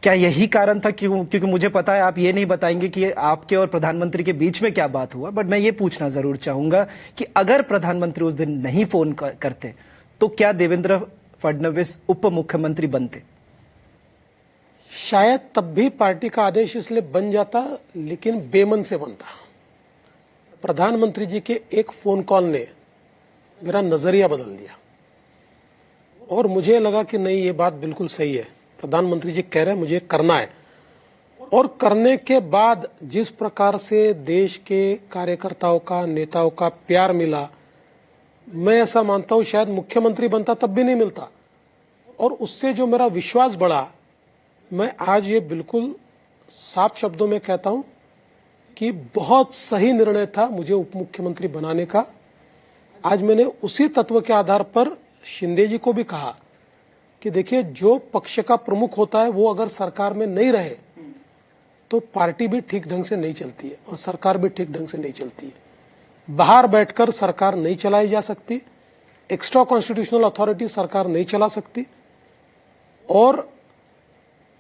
क्या यही कारण था? क्योंकि मुझे पता है आप ये नहीं बताएंगे कि आपके और प्रधानमंत्री के बीच में क्या बात हुआ, बट मैं ये पूछना जरूर चाहूंगा कि अगर प्रधानमंत्री उस दिन नहीं फोन करते तो क्या देवेंद्र फडणवीस उप मुख्यमंत्री बनते? शायद तब भी पार्टी का आदेश इसलिए बन जाता, लेकिन बेमन से बनता। प्रधानमंत्री जी के एक फोन कॉल ने मेरा नजरिया बदल दिया और मुझे लगा कि नहीं, ये बात बिल्कुल सही है। प्रधानमंत्री जी कह रहे हैं मुझे करना है, और करने के बाद जिस प्रकार से देश के कार्यकर्ताओं का, नेताओं का प्यार मिला, मैं ऐसा मानता हूं शायद मुख्यमंत्री बनता तब भी नहीं मिलता। और उससे जो मेरा विश्वास बढ़ा, मैं आज ये बिल्कुल साफ शब्दों में कहता हूं कि बहुत सही निर्णय था मुझे उप मुख्यमंत्री बनाने का। आज मैंने उसी तत्व के आधार पर शिंदे जी को भी कहा कि देखिए, जो पक्ष का प्रमुख होता है वो अगर सरकार में नहीं रहे तो पार्टी भी ठीक ढंग से नहीं चलती है और सरकार भी ठीक ढंग से नहीं चलती है। बाहर बैठकर सरकार नहीं चलाई जा सकती, एक्स्ट्रा कॉन्स्टिट्यूशनल अथॉरिटी सरकार नहीं चला सकती। और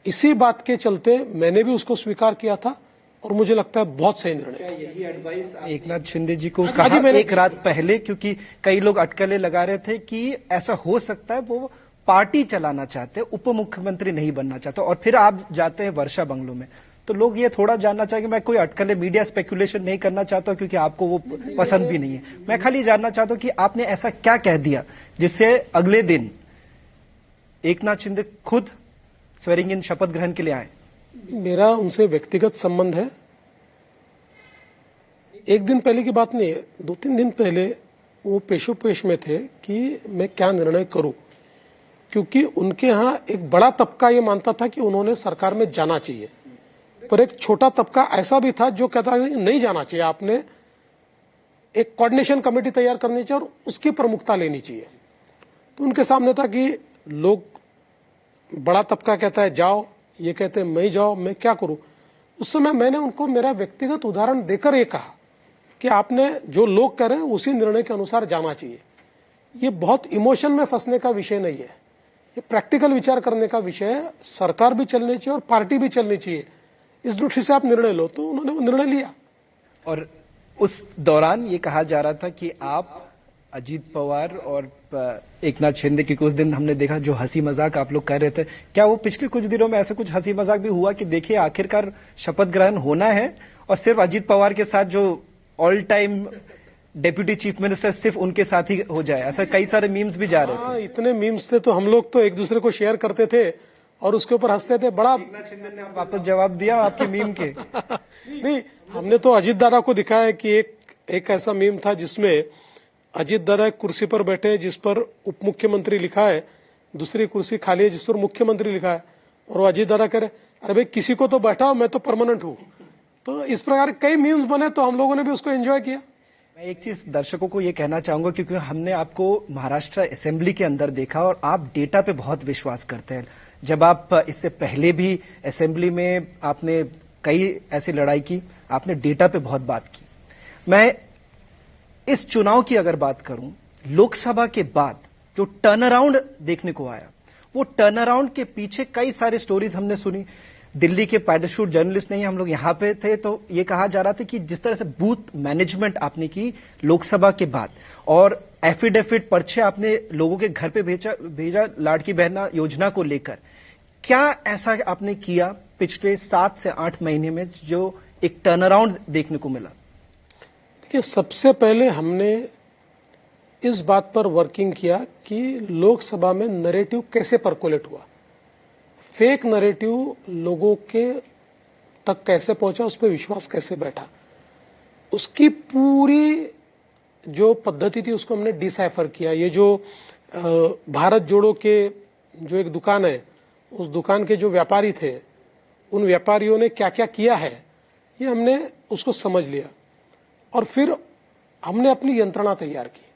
इसी बात के चलते मैंने भी उसको स्वीकार किया था और मुझे लगता है बहुत सही निर्णय। यही एडवाइस एकनाथ शिंदे जी को कहा एक रात पहले, क्योंकि कई लोग अटकलें लगा रहे थे कि ऐसा हो सकता है वो पार्टी चलाना चाहते, उप मुख्यमंत्री नहीं बनना चाहते, और फिर आप जाते हैं वर्षा बंगलो में। तो लोग ये थोड़ा जानना चाहेंगे, मैं कोई अटकलें, मीडिया स्पेकुलेशन नहीं करना चाहता क्योंकि आपको वो पसंद भी नहीं है। मैं खाली जानना चाहता हूं कि आपने ऐसा क्या कह दिया जिससे अगले दिन एकनाथ शिंदे खुद स्वेरिंग इन शपथ ग्रहण के लिए आए? मेरा उनसे व्यक्तिगत संबंध है। एक दिन पहले की बात नहीं है, 2-3 दिन पहले वो पेशोपेश में थे कि मैं क्या निर्णय करूं, क्योंकि उनके यहां एक बड़ा तबका ये मानता था कि उन्होंने सरकार में जाना चाहिए, पर एक छोटा तबका ऐसा भी था जो कहता था नहीं जाना चाहिए, आपने एक कोऑर्डिनेशन कमेटी तैयार करनी चाहिए और उसकी प्रमुखता लेनी चाहिए। तो उनके सामने था कि लोग, बड़ा तबका कहता है जाओ, ये कहते हैं मैं जाओ, मैं क्या करूं। उस समय मैंने उनको मेरा व्यक्तिगत उदाहरण देकर ये कहा कि आपने जो लोग कह रहे हैं उसी निर्णय के अनुसार जाना चाहिए। ये बहुत इमोशन में फंसने का विषय नहीं है, ये प्रैक्टिकल विचार करने का विषय है। सरकार भी चलनी चाहिए और पार्टी भी चलनी चाहिए, इस दृष्टि से आप निर्णय लो। तो उन्होंने वो निर्णय लिया। और उस दौरान ये कहा जा रहा था कि आप अजीत पवार और एकनाथ शिंदे, क्योंकि उस दिन हमने देखा जो हंसी मजाक आप लोग कर रहे थे, क्या वो पिछले कुछ दिनों में ऐसा कुछ हंसी मजाक भी हुआ कि देखिए आखिरकार शपथ ग्रहण होना है और सिर्फ अजीत पवार के साथ जो all time deputy chief minister सिर्फ उनके साथ ही हो जाए? ऐसा कई सारे मीम्स भी जा रहे थे। इतने मीम्स थे तो हम लोग तो एक दूसरे को शेयर करते थे और उसके ऊपर हंसते थे। बड़ा एकनाथ शिंदे ने वापस जवाब दिया आपके मीम के? नहीं, हमने तो अजीत दादा को दिखाया कि एक ऐसा मीम था जिसमें अजीत दादा एक कुर्सी पर बैठे जिस पर उप मुख्यमंत्री लिखा है, दूसरी कुर्सी खाली है जिस पर मुख्यमंत्री लिखा है, और वो अजीत दादा कह रहे अरे भाई किसी को तो बैठाओ, मैं तो परमानेंट हूं। तो इस प्रकार कई मीम्स बने, तो हम लोगों ने भी उसको एंजॉय किया। मैं एक चीज दर्शकों को ये कहना चाहूंगा, क्योंकि हमने आपको महाराष्ट्र असेंबली के अंदर देखा और आप डेटा पे बहुत विश्वास करते हैं। जब आप इससे पहले भी असेंबली में आपने कई ऐसी लड़ाई की, आपने डेटा पे बहुत बात की। मैं इस चुनाव की अगर बात करूं, लोकसभा के बाद जो टर्न अराउंड देखने को आया, वो टर्न अराउंड के पीछे कई सारे स्टोरीज हमने सुनी। दिल्ली के पैराशूट जर्नलिस्ट नहीं, हम लोग यहां पे थे, तो ये कहा जा रहा था कि जिस तरह से बूथ मैनेजमेंट आपने की लोकसभा के बाद और एफिडेविट पर्चे आपने लोगों के घर पे भेजा लाड़की बहना योजना को लेकर, क्या ऐसा आपने किया पिछले 7 से 8 महीने में जो एक टर्न अराउंड देखने को मिला? देखिए, सबसे पहले हमने इस बात पर वर्किंग किया कि लोकसभा में नैरेटिव कैसे परकोलेट हुआ, फेक नैरेटिव लोगों के तक कैसे पहुंचा, उस पर विश्वास कैसे बैठा, उसकी पूरी जो पद्धति थी उसको हमने डिसाइफर किया। ये जो भारत जोड़ो के जो एक दुकान है, उस दुकान के जो व्यापारी थे, उन व्यापारियों ने क्या क्या किया है, ये हमने उसको समझ लिया। और फिर हमने अपनी यंत्रणा तैयार की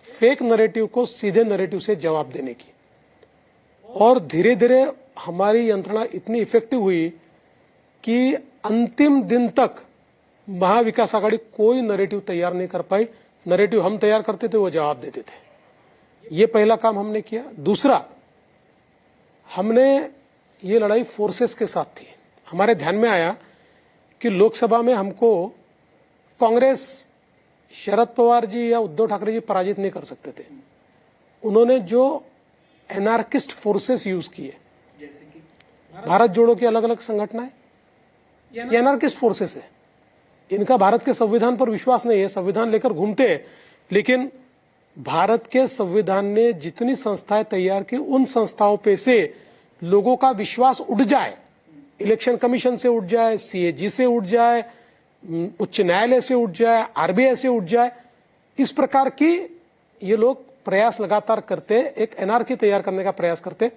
फेक नैरेटिव को सीधे नैरेटिव से जवाब देने की, और धीरे धीरे हमारी यंत्रणा इतनी इफेक्टिव हुई कि अंतिम दिन तक महाविकास आघाड़ी कोई नैरेटिव तैयार नहीं कर पाई। नैरेटिव हम तैयार करते थे, वो जवाब देते थे। ये पहला काम हमने किया। दूसरा, हमने ये लड़ाई फोर्सेस के साथ थी। हमारे ध्यान में आया कि लोकसभा में हमको कांग्रेस, शरद पवार जी या उद्धव ठाकरे जी पराजित नहीं कर सकते थे। उन्होंने जो एनार्किस्ट फोर्सेस यूज किए, जैसे कि भारत जोड़ो की अलग अलग संगठनाएं, ये एनार्किस्ट फोर्सेस है। इनका भारत के संविधान पर विश्वास नहीं है, संविधान लेकर घूमते हैं, लेकिन भारत के संविधान ने जितनी संस्थाएं तैयार की, उन संस्थाओं पे से लोगों का विश्वास उठ जाए, इलेक्शन कमीशन से उठ जाए, सीएजी से उठ जाए, उच्च न्यायालय से उठ जाए, आरबीआई से उठ जाए, इस प्रकार की ये लोग प्रयास लगातार करते, एक एनार्की तैयार करने का प्रयास करते।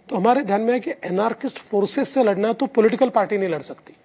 तो हमारे ध्यान में है कि एनार्किस्ट फोर्सेस से लड़ना तो पॉलिटिकल पार्टी नहीं लड़ सकती।